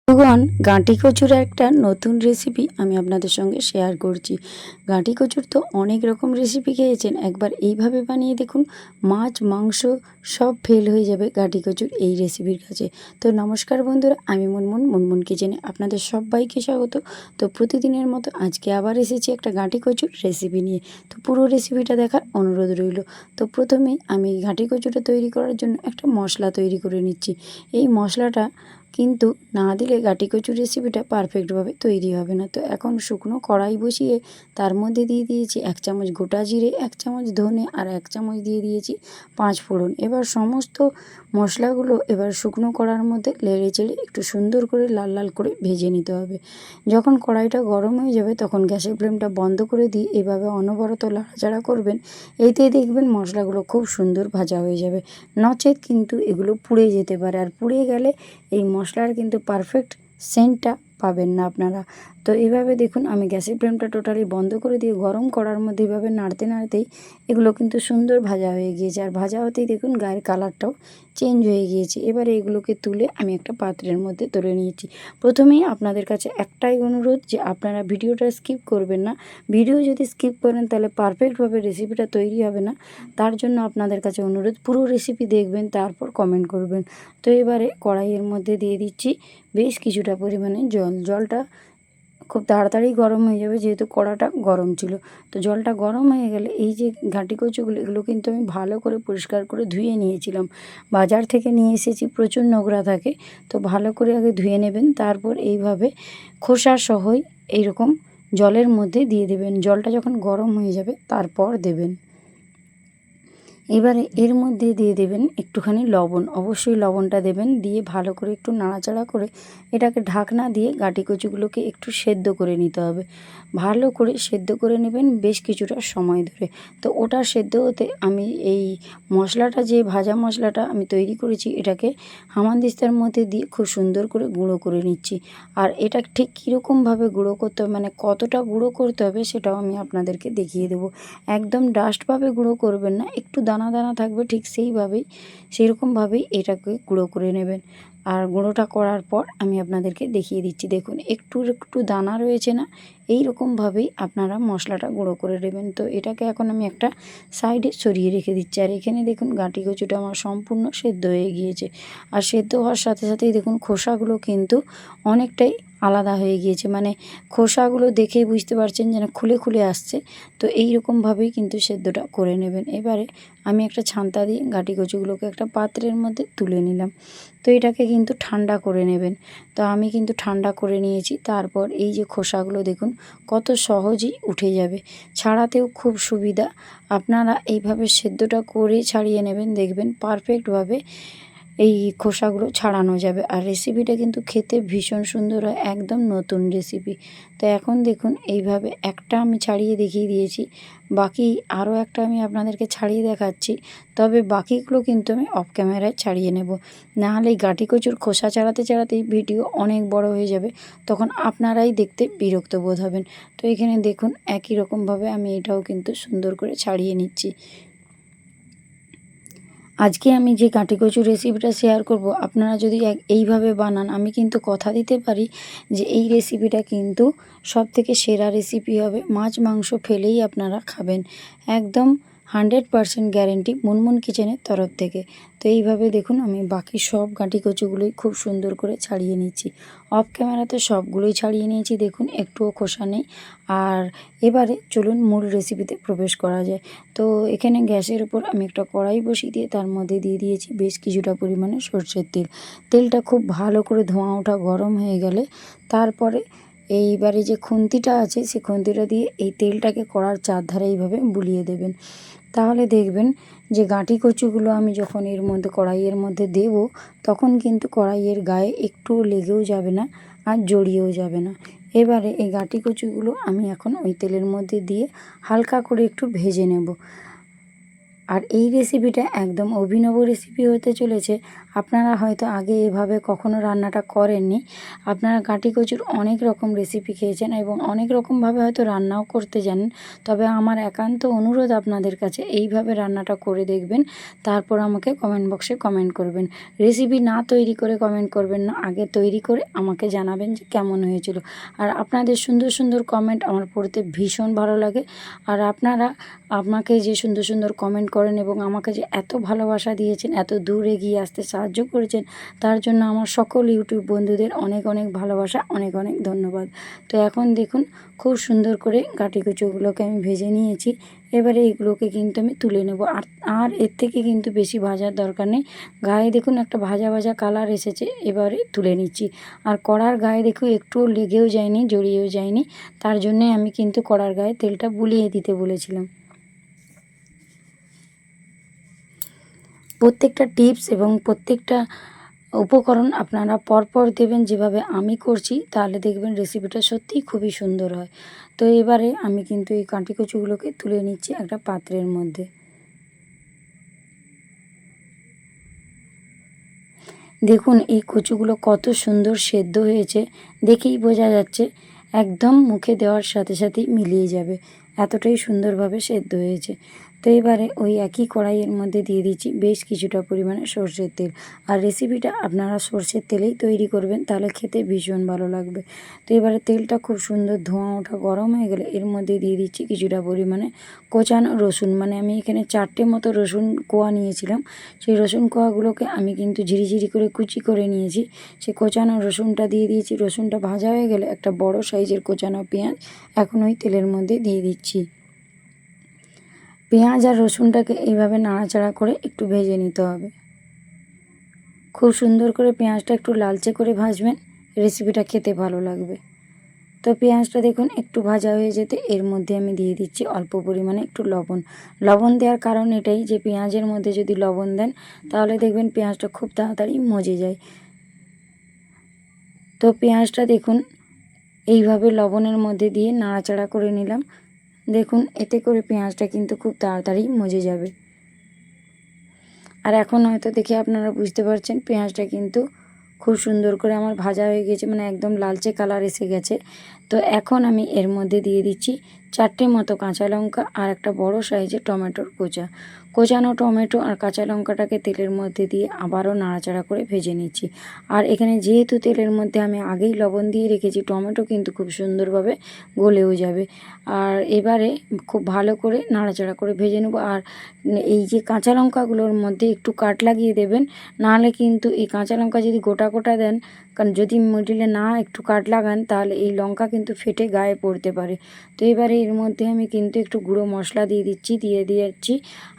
বন্ধুগণ, গাঁটি কচুর একটা নতুন রেসিপি আমি আপনাদের সঙ্গে শেয়ার করছি। গাঁটি কচুর তো অনেক রকম রেসিপি খেয়েছেন, একবার এইভাবে বানিয়ে দেখুন। মাছ মাংস সব ফেল হয়ে যাবে গাঁটি কচুর এই রেসিপির কাছে। তো নমস্কার বন্ধুরা, আমি মুনমুন কিচেনে আপনাদের সবাইকে স্বাগত। তো প্রতিদিনের মতো আজকে আবার এসেছি একটা গাঁটি কচুর রেসিপি নিয়ে। তো পুরো রেসিপিটা দেখার অনুরোধ রইল। তো প্রথমেই আমি গাঁটি কচুটা তৈরি করার জন্য একটা মশলা তৈরি করে নিচ্ছি। এই মশলাটা কিন্তু না দিলে গাঁটি কচুর রেসিপিটা পারফেক্টভাবে তৈরি হবে না। তো এখন শুকনো কড়াই বসিয়ে তার মধ্যে দিয়ে দিয়েছি 1 চামচ গোটা জিরে, 1 চামচ ধনে আর 1 চামচ দিয়ে দিয়েছি 5 ফোড়ন। এবার সমস্ত মশলাগুলো এবার শুকনো কড়ার মধ্যে নেড়ে চেড়ে একটু সুন্দর করে লাল লাল করে ভেজে নিতে হবে। যখন কড়াইটা গরম হয়ে যাবে তখন গ্যাসের ফ্লেমটা বন্ধ করে দিয়ে এভাবে অনবরত নাড়াচাড়া করবেন। এতেই দেখবেন মশলাগুলো খুব সুন্দর ভাজা হয়ে যাবে, নচেত কিন্তু এগুলো পুড়ে যেতে পারে। আর পুড়ে গেলে এই মশলার কিন্তু পারফেক্ট সেন্টটা পাবেন না আপনারা। তো এইভাবে দেখুন আমি গ্যাসের ফ্লেমটা টোটালি বন্ধ করে দিয়ে গরম কড়ার মধ্যে এইভাবে নাড়তে নাড়তেই এগুলো কিন্তু সুন্দর ভাজা হয়ে গিয়েছে। আর ভাজা হতেই দেখুন গায়ের কালারটাও চেঞ্জ হয়ে গিয়েছে। এবারে এগুলোকে তুলে আমি একটা পাত্রের মধ্যে তুলে নিয়েছি। প্রথমেই আপনাদের কাছে একটাই অনুরোধ যে আপনারা ভিডিওটা স্কিপ করবেন না। ভিডিও যদি স্কিপ করেন তাহলে পারফেক্টভাবে রেসিপিটা তৈরি হবে না। তার জন্য আপনাদের কাছে অনুরোধ, পুরো রেসিপি দেখবেন, তারপর কমেন্ট করবেন। তো এবারে কড়াইয়ের মধ্যে দিয়ে দিচ্ছি বেশ কিছুটা পরিমাণে জল। জলটা খুব তাড়াতাড়ি গরম হয়ে যাবে যেহেতু কড়াটা গরম ছিল। তো জলটা গরম হয়ে গেলে এই যে ঘাঁটি কচুগুলো, এগুলো কিন্তু আমি ভালো করে পরিষ্কার করে ধুয়ে নিয়েছিলাম। বাজার থেকে নিয়ে এসেছি, প্রচুর নোংরা থাকে। তো ভালো করে আগে ধুয়ে নেবেন, তারপর এইভাবে খোসা সহই এইরকম জলের মধ্যে দিয়ে দেবেন। জলটা যখন গরম হয়ে যাবে তারপর দেবেন। এবারে এর মধ্যে দিয়ে দেবেন একটুখানি লবণ, অবশ্যই লবণটা দেবেন। দিয়ে ভালো করে একটু নাড়াচাড়া করে এটাকে ঢাকনা দিয়ে গাঁটি কচুগুলোকে একটু সেদ্ধ করে নিতে হবে। ভালো করে সেদ্ধ করে নেবেন বেশ কিছুটা সময় ধরে। তো ওটা সেদ্ধ হতে আমি এই মশলাটা, যে ভাজা মশলাটা আমি তৈরি করেছি, এটাকে হামানদিস্তার মধ্যে দিয়ে খুব সুন্দর করে গুঁড়ো করে নিচ্ছি। আর এটা ঠিক কীরকমভাবে গুঁড়ো করতে হবে, মানে কতটা গুঁড়ো করতে হবে, সেটাও আমি আপনাদেরকে দেখিয়ে দেবো। একদম ডাস্টভাবে গুঁড়ো করবেন না, একটু দানা দানা থাকবে, ঠিক সেইরকমভাবেই এটাকে গুঁড়ো করে নেবেন। আর গুঁড়োটা করার পর আমি আপনাদেরকে দেখিয়ে দিচ্ছি। দেখুন একটু একটু দানা রয়েছে না, এই রকমভাবেই আপনারা মশলাটা গুঁড়ো করে নেবেন। তো এটাকে এখন আমি একটা সাইডে সরিয়ে রেখে দিচ্ছি। আর এখানে দেখুন গাঁটি কচুটা আমার সম্পূর্ণ সেদ্ধ হয়ে গিয়েছে। আর সেদ্ধ হওয়ার সাথে সাথেই দেখুন খোসাগুলো কিন্তু অনেকটাই আলাদা হয়ে গিয়েছে, মানে খোসাগুলো দেখেই বুঝতে পারছেন যেন খুলে খুলে আসছে। তো এই রকমভাবেই কিন্তু সেদ্ধটা করে নেবেন। এবারে আমি একটা ছান্তা দিয়ে গাঁটি কচুগুলোকে একটা পাত্রের মধ্যে তুলে নিলাম। তো এটাকে কিন্তু ঠান্ডা করে নেবেন। তো আমি কিন্তু ঠান্ডা করে নিয়েছি। তারপর এই যে খোসাগুলো দেখুন কত সহজেই উঠে যাবে, ছাড়াতেও খুব সুবিধা। আপনারা এইভাবে সেদ্ধটা করে ছাড়িয়ে নেবেন, দেখবেন পারফেক্টভাবে এই খোসাগুলো ছাড়ানো যাবে। আর রেসিপিটা কিন্তু খেতে ভীষণ সুন্দর হয়, একদম নতুন রেসিপি। তো এখন দেখুন এইভাবে একটা আমি ছাড়িয়ে দেখিয়ে দিয়েছি, বাকি আরও একটা আমি আপনাদেরকে ছাড়িয়ে দেখাচ্ছি। তবে বাকিগুলো কিন্তু আমি অফ ক্যামেরায় ছাড়িয়ে নেব, নাহলে এই গাঁটি কচুর খোসা ছাড়াতে ছাড়াতেই ভিডিও অনেক বড় হয়ে যাবে, তখন আপনারাই দেখতে বিরক্ত বোধ হবেন। তো এখানে দেখুন একই রকমভাবে আমি এটাও কিন্তু সুন্দর করে ছাড়িয়ে নিচ্ছি। আজকে আমি যে গাঁটি কচুর রেসিপিটা শেয়ার করব, আপনারা যদি এইভাবে বানান, আমি কিন্তু কথা দিতে পারি যে এই রেসিপিটা কিন্তু সবথেকে সেরা রেসিপি হবে। মাছ মাংস ফেলেই আপনারা খাবেন, একদম 100% গ্যারেন্টি মুনমুন কিচেনের তরফ থেকে। তো এইভাবে দেখুন আমি বাকি সব গাঁটি কচুগুলোই খুব সুন্দর করে ছাড়িয়ে নিচ্ছি। অফ ক্যামেরাতে সবগুলোই ছাড়িয়ে নিয়েছি, দেখুন একটুও খোসা নেই। আর এবারে চলুন মূল রেসিপিতে প্রবেশ করা যায়। তো এখানে গ্যাসের উপর আমি একটা কড়াই বসিয়ে দিয়ে তার মধ্যে দিয়ে দিয়েছি বেশ কিছুটা পরিমাণে সরষের তেল। তেলটা খুব ভালো করে ধোঁয়া ওঠা গরম হয়ে গেলে তারপরে এইবারে যে খুন্তিটা আছে সেই খুন্তিটা দিয়ে এই তেলটাকে কড়ার চারধারে এইভাবে বুলিয়ে দেবেন। তাহলে দেখবেন যে গাঁটি কচুগুলো আমি যখন এর মধ্যে কড়াইয়ের মধ্যে দেব, তখন কিন্তু কড়াইয়ের গায়ে একটুও লেগেও যাবে না আর জড়িয়েও যাবে না। এবারে এই গাঁটি কচুগুলো আমি এখন ওই তেলের মধ্যে দিয়ে হালকা করে একটু ভেজে নেব। আর এই রেসিপিটা একদম অভিনব রেসিপি হতে চলেছে। আপনারা হয়তো আগে এভাবে কখনো রান্নাটা করেননি। আপনারা গাঁটি কচুর অনেক রকম রেসিপি খেয়েছেন এবং অনেক রকমভাবে হয়তো রান্নাও করতে জানেন। তবে আমার একান্ত অনুরোধ আপনাদের কাছে এইভাবে রান্নাটা করে দেখবেন, তারপর আমাকে কমেন্ট বক্সে কমেন্ট করবেন। রেসিপি না তৈরি করে কমেন্ট করবেন না, আগে তৈরি করে আমাকে জানাবেন যে কেমন হয়েছিল। আর আপনাদের সুন্দর সুন্দর কমেন্ট আমার পড়তে ভীষণ ভালো লাগে। আর আপনারা আমাকে যে সুন্দর সুন্দর কমেন্ট করেন এবং আমাকে যে এত ভালোবাসা দিয়েছেন, এত দূর এগিয়ে আসতে সাহায্য করেছেন, তার জন্য আমার সকল ইউটিউব বন্ধুদের অনেক অনেক ভালোবাসা, অনেক অনেক ধন্যবাদ। তো এখন দেখুন খুব সুন্দর করে গাঁটি কচুগুলোকে আমি ভেজে নিয়েছি। এবারে এগুলোকে কিন্তু আমি তুলে নেব। আর এর থেকে কিন্তু বেশি ভাজার দরকার নেই। গায়ে দেখুন একটা ভাজা ভাজা কালার এসেছে, এবারে তুলে নিচ্ছি। আর কড়ার গায়ে দেখুন একটুও লেগেও যায়নি, জড়িয়েও যায়নি। তার জন্যে আমি কিন্তু কড়ার গায়ে তেলটা বুলিয়ে দিতে বলেছিলাম। প্রত্যেকটা টিপস এবং প্রত্যেকটা উপকরণ আপনারা পরপর দেবেন যেভাবে আমি করছি, তাহলে দেখবেন রেসিপিটা সত্যিই খুবই সুন্দর হয়। তো এবারে আমি কিন্তু এই কাঁটি কচুগুলোকে তুলে নিচ্ছি একটা পাত্রের মধ্যে। দেখুন এই কচুগুলো কত সুন্দর সেদ্ধ হয়েছে, দেখেই বোঝা যাচ্ছে একদম মুখে দেওয়ার সাথে সাথেই মিলিয়ে যাবে, এতটাই সুন্দরভাবে সেদ্ধ হয়েছে। তো এবারে ওই একই কড়াইয়ের মধ্যে দিয়ে দিচ্ছি বেশ কিছুটা পরিমাণে সর্ষের তেল। আর রেসিপিটা আপনারা সর্ষের তেলেই তৈরি করবেন, তাহলে খেতে ভীষণ ভালো লাগবে। তো এবারে তেলটা খুব সুন্দর ধোঁয়া ওঠা গরম হয়ে গেলে এর মধ্যে দিয়ে দিচ্ছি কিছুটা পরিমাণে কোচানো রসুন। মানে আমি এখানে 4টে মতো রসুন কোয়া নিয়েছিলাম। সেই রসুন কোয়াগুলোকে আমি কিন্তু ঝিরিঝিরি করে কুচি করে নিয়েছি। সেই কোচানো রসুনটা দিয়ে দিয়েছি। রসুনটা ভাজা হয়ে গেলে একটা বড় সাইজের কোচানো পেঁয়াজ এখন ওই তেলের মধ্যে দিয়ে দিচ্ছি। পেঁয়াজ আর রসুনটাকে এইভাবে নাড়াচাড়া করে একটু ভেজে নিতে হবে। খুব সুন্দর করে পেঁয়াজটা একটু লালচে করে ভাজবেন, রেসিপিটা খেতে ভালো লাগবে। তো পেঁয়াজটা দেখুন একটু ভাজা হয়ে যেতে এর মধ্যে আমি দিয়ে দিচ্ছি অল্প পরিমাণে একটু লবণ। লবণ দেওয়ার কারণ এটাই যে পেঁয়াজের মধ্যে যদি লবণ দেন তাহলে দেখবেন পেঁয়াজটা খুব তাড়াতাড়ি মজে যায়। তো পেঁয়াজটা দেখুন এইভাবে লবণের মধ্যে দিয়ে নাড়াচাড়া করে নিলাম। দেখুন এতে করে পেঁয়াজটা কিন্তু খুব তাড়াতাড়ি মজে যাবে। আর এখন হয়তো দেখে আপনারা বুঝতে পারছেন পেঁয়াজটা কিন্তু খুব সুন্দর করে আমার ভাজা হয়ে গেছে, মানে একদম লালচে কালার এসে গেছে। তো এখন আমি এর মধ্যে দিয়ে দিচ্ছি 4টে মতো কাঁচা লঙ্কা আর একটা বড় সাইজের টমেটোর কোচানো টমেটো আর কাঁচা লঙ্কাটাকে তেলের মধ্যে দিয়ে আবারও নাড়াচাড়া করে ভেজে নিচ্ছি। আর এখানে যেহেতু তেলের মধ্যে আমি আগেই লবণ দিয়ে রেখেছি, টমেটো কিন্তু খুব সুন্দরভাবে গলেও যাবে। আর এবারে খুব ভালো করে নাড়াচাড়া করে ভেজে নেব। আর এই যে কাঁচা লঙ্কাগুলোর মধ্যে একটু কাট লাগিয়ে দেবেন, নাহলে কিন্তু এই কাঁচা লঙ্কা যদি গোটা গোটা দেন, কারণ যদি মিডিলে না একটু কাট লাগান তাহলে এই লঙ্কা কিন্তু ফেটে গায়ে পড়তে পারে। তো এবারে এর মধ্যে আমি কিন্তু একটু গুঁড়ো মশলা দিয়ে দিচ্ছি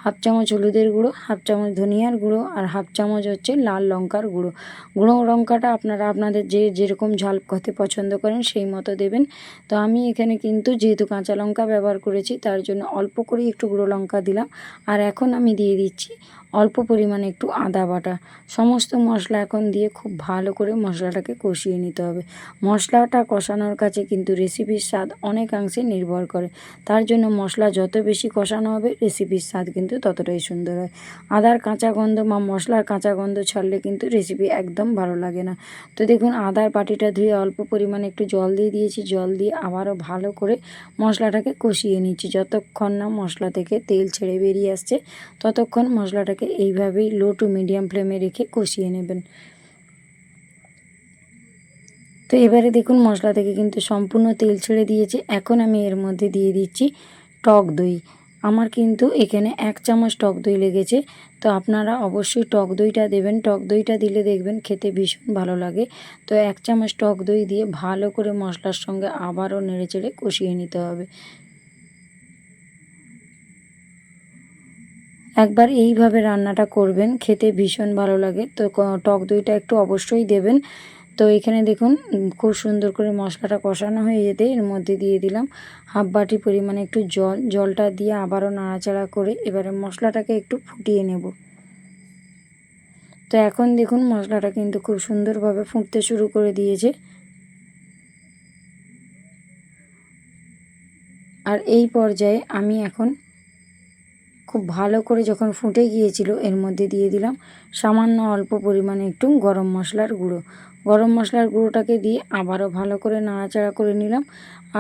1/2 চামচ হলুদের গুঁড়ো, 1/2 চামচ ধনিয়ার গুঁড়ো আর 1/2 চামচ হচ্ছে লাল লঙ্কার গুঁড়ো। গুঁড়ো লঙ্কাটা আপনারা আপনাদের যেরকম ঝাল খেতে পছন্দ করেন সেই মতো দেবেন। তো আমি এখানে কিন্তু যেহেতু কাঁচা লঙ্কা ব্যবহার করেছি তার জন্য অল্প করে একটু গুঁড়ো লঙ্কা দিলাম। আর এখন আমি দিয়ে দিচ্ছি অল্প পরিমাণে একটু আদা বাটা। সমস্ত মশলা এখন দিয়ে খুব ভালো করে মশলাটাকে কষিয়ে নিতে হবে। মশলাটা কষানোর কাছে কিন্তু রেসিপির স্বাদ অনেকাংশে নির্ভর করে। তার জন্য মশলা যত বেশি কষানো হবে রেসিপির স্বাদ কিন্তু ততটাই সুন্দর হয়। আদার কাঁচা গন্ধ বা মশলার কাঁচা গন্ধ ছাড়লে কিন্তু রেসিপি একদম ভালো লাগে না। তো দেখুন আদার বাটিটা ধুয়ে অল্প পরিমাণে একটু জল দিয়ে দিয়েছি। জল দিয়ে আবারও ভালো করে মশলাটাকে কষিয়ে নিচ্ছি। যতক্ষণ না মশলা থেকে তেল ছেড়ে বেরিয়ে আসছে ততক্ষণ মশলাটাকে এইভাবেই লো টু মিডিয়াম ফ্লেমে রেখে কষিয়ে নেবেন। তো এবারে দেখুন মশলা থেকে কিন্তু সম্পূর্ণ তেল ছেড়ে দিয়েছে। এখন আমি এর মধ্যে দিয়ে দিচ্ছি টক দই। আমার কিন্তু এখানে 1 চামচ টক দই লেগেছে। তো আপনারা অবশ্যই টক দইটা দেবেন। টক দইটা দিলে দেখবেন খেতে ভীষণ ভালো লাগে। তো 1 চামচ টক দই দিয়ে ভালো করে মশলার সঙ্গে আবারও নেড়েচেড়ে কষিয়ে নিতে হবে। একবার এইভাবে রান্নাটা করবেন, খেতে ভীষণ ভালো লাগে। তো টক দইটা একটু অবশ্যই দেবেন। তো এখানে দেখুন খুব সুন্দর করে মশলাটা কষানো হয়ে যেতে এর মধ্যে দিয়ে দিলাম 1/2 বাটি পরিমাণে একটু জল। জলটা দিয়ে আবারও নাড়াচাড়া করে এবারে মশলাটাকে একটু ফুটিয়ে নেব। তো এখন দেখুন মশলাটা কিন্তু খুব সুন্দরভাবে ফুটতে শুরু করে দিয়েছে। আর এই পর্যায়ে আমি এখন খুব ভালো করে যখন ফুটে গিয়েছিল এর মধ্যে দিয়ে দিলাম সামান্য অল্প পরিমাণে একটু গরম মশলার গুঁড়ো। গরম মশলার গুঁড়োটাকে দিয়ে আবারও ভালো করে নাড়াচাড়া করে নিলাম।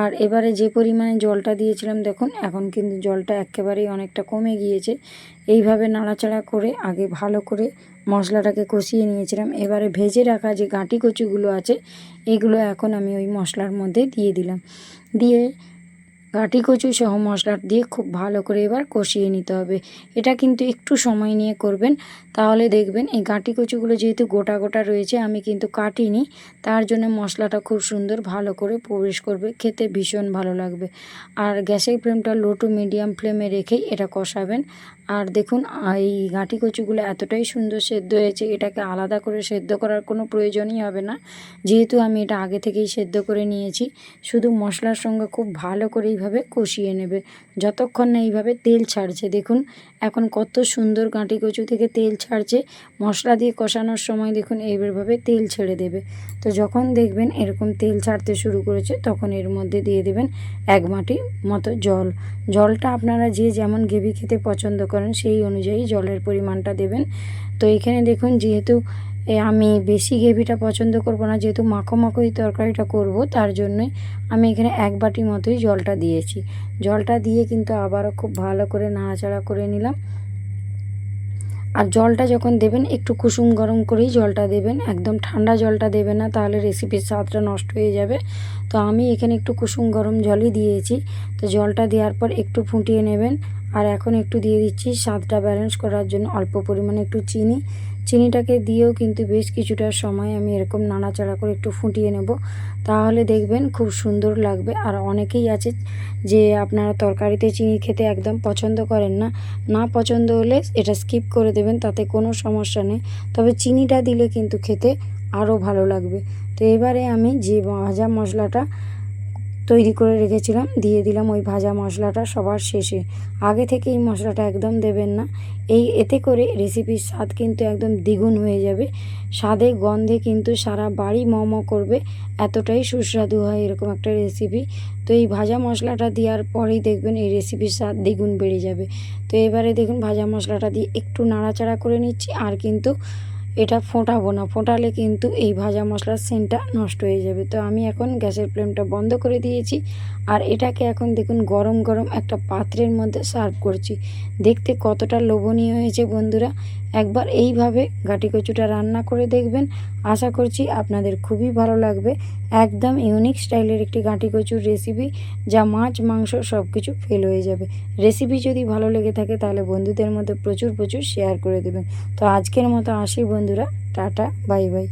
আর এবারে যে পরিমাণে জলটা দিয়েছিলাম দেখুন এখন কিন্তু জলটা একেবারেই অনেকটা কমে গিয়েছে। এইভাবে নাড়াচাড়া করে আগে ভালো করে মশলাটাকে কষিয়ে নিয়েছিলাম। এবারে ভেজে রাখা যে গাঁটি কচুগুলো আছে এগুলো এখন আমি ওই মশলার মধ্যে দিয়ে দিলাম। দিয়ে গাঁটি কচু সহ মশলা দিয়ে খুব ভালো করে এবার কষিয়ে নিতে হবে। এটা কিন্তু একটু সময় নিয়ে করবেন, তাহলে দেখবেন এই গাঁটি কচুগুলো যেহেতু গোটা গোটা রয়েছে আমি কিন্তু কাটিনি, তার জন্য মশলাটা খুব সুন্দর ভালো করে প্রবেশ করবে, খেতে ভীষণ ভালো লাগবে। আর গ্যাসের ফ্লেমটা লো টু মিডিয়াম ফ্লেমে রেখেই এটা কষাবেন। আর দেখুন এই গাঁটি কচুগুলো এতটাই সুন্দর সেদ্ধ হয়েছে, এটাকে আলাদা করে সেদ্ধ করার কোনো প্রয়োজনই হবে না, যেহেতু আমি এটা আগে থেকেই সেদ্ধ করে নিয়েছি। শুধু মশলার সঙ্গে খুব ভালো করে এইভাবে কষিয়ে নেবে যতক্ষণ না এইভাবে তেল ছাড়ছে। দেখুন এখন কত সুন্দর গাঁটি কচু থেকে তেল ছাড়ছে। মশলা দিয়ে কষানোর সময় দেখুন এইভাবে তেল ছেড়ে দেবে। তো যখন দেখবেন এরকম তেল ছাড়তে শুরু করেছে তখন এর মধ্যে দিয়ে দেবেন 1 বাটি মতো জল। জলটা আপনারা যে যেমন গ্রেভি খেতে পছন্দ করেন সেই অনুযায়ী জলের পরিমাণটা দেবেন। তো এখানে দেখুন যেহেতু আমি বেশি গ্রেভিটা পছন্দ করব না, যেহেতু মাখো মাখোই তরকারিটা করব, তার জন্যই আমি এখানে 1 বাটি মতোই জলটা দিয়েছি। জলটা দিয়ে কিন্তু আবারও খুব ভালো করে নাড়াচাড়া করে নিলাম। আর জলটা যখন দেবেন একটু কুসুম গরম করেই জলটা দেবেন, একদম ঠান্ডা জলটা দেবেন না, তাহলে রেসিপির স্বাদটা নষ্ট হয়ে যাবে। তো আমি এখানে একটু কুসুম গরম জলই দিয়েছি। তো জলটা দেওয়ার পর একটু ফুটিয়ে নেবেন। আর এখন একটু দিয়ে দিচ্ছি স্বাদটা ব্যালেন্স করার জন্য অল্প পরিমাণে একটু চিনি। চিনিটাকে দিয়েও কিন্তু বেশ কিছুটা সময় আমি এরকম নাড়াচাড়া করে একটু ফুটিয়ে নেব, তাহলে দেখবেন খুব সুন্দর লাগবে। আর অনেকেই আছে যে আপনারা তরকারিতে চিনি খেতে একদম পছন্দ করেন না, না পছন্দ হলে এটা স্কিপ করে দেবেন, তাতে কোনো সমস্যা নেই। তবে চিনিটা দিলে কিন্তু খেতে আরও ভালো লাগবে। তো এবারে আমি যে ভাজা মশলাটা তৈরি করে রেখেছিলাম দিয়ে দিলাম ওই ভাজা মশলাটা সবার শেষে। আগে থেকে এই মশলাটা একদম দেবেন না, এতে করে রেসিপির স্বাদ কিন্তু একদম দ্বিগুণ হয়ে যাবে। স্বাদে গন্ধে কিন্তু সারা বাড়ি ম ম করবে, এতটাই সুস্বাদু হয় এরকম একটা রেসিপি। তো এই ভাজা মশলাটা দেওয়ার পরেই দেখবেন এই রেসিপির স্বাদ দ্বিগুণ বেড়ে যাবে। তো এবারে দেখুন ভাজা মশলাটা দিয়ে একটু নাড়াচাড়া করে নিচ্ছি। আর কিন্তু এটা ফোটাবো না, ফোটালে কিন্তু এই ভাজা মশলার সেন্টটা নষ্ট হয়ে যাবে। তো আমি এখন গ্যাসের ফ্লেমটা বন্ধ করে দিয়েছি। আর এটাকে এখন দেখুন গরম গরম একটা পাত্রের মধ্যে সার্ভ করছি। দেখতে কতটা লোভনীয় হয়েছে বন্ধুরা, একবার এইভাবে গাঁটি কচুটা রান্না করে দেখবেন, আশা করছি আপনাদের খুবই ভালো লাগবে। একদম ইউনিক স্টাইলের একটি গাঁটি কচুর রেসিপি, যা মাছ মাংস সব কিছু ফেল হয়ে যাবে। রেসিপি যদি ভালো লেগে থাকে তাহলে বন্ধুদের মধ্যে প্রচুর প্রচুর শেয়ার করে দেবেন। তো আজকের মতো আসি বন্ধুরা, টাটা বাই বাই।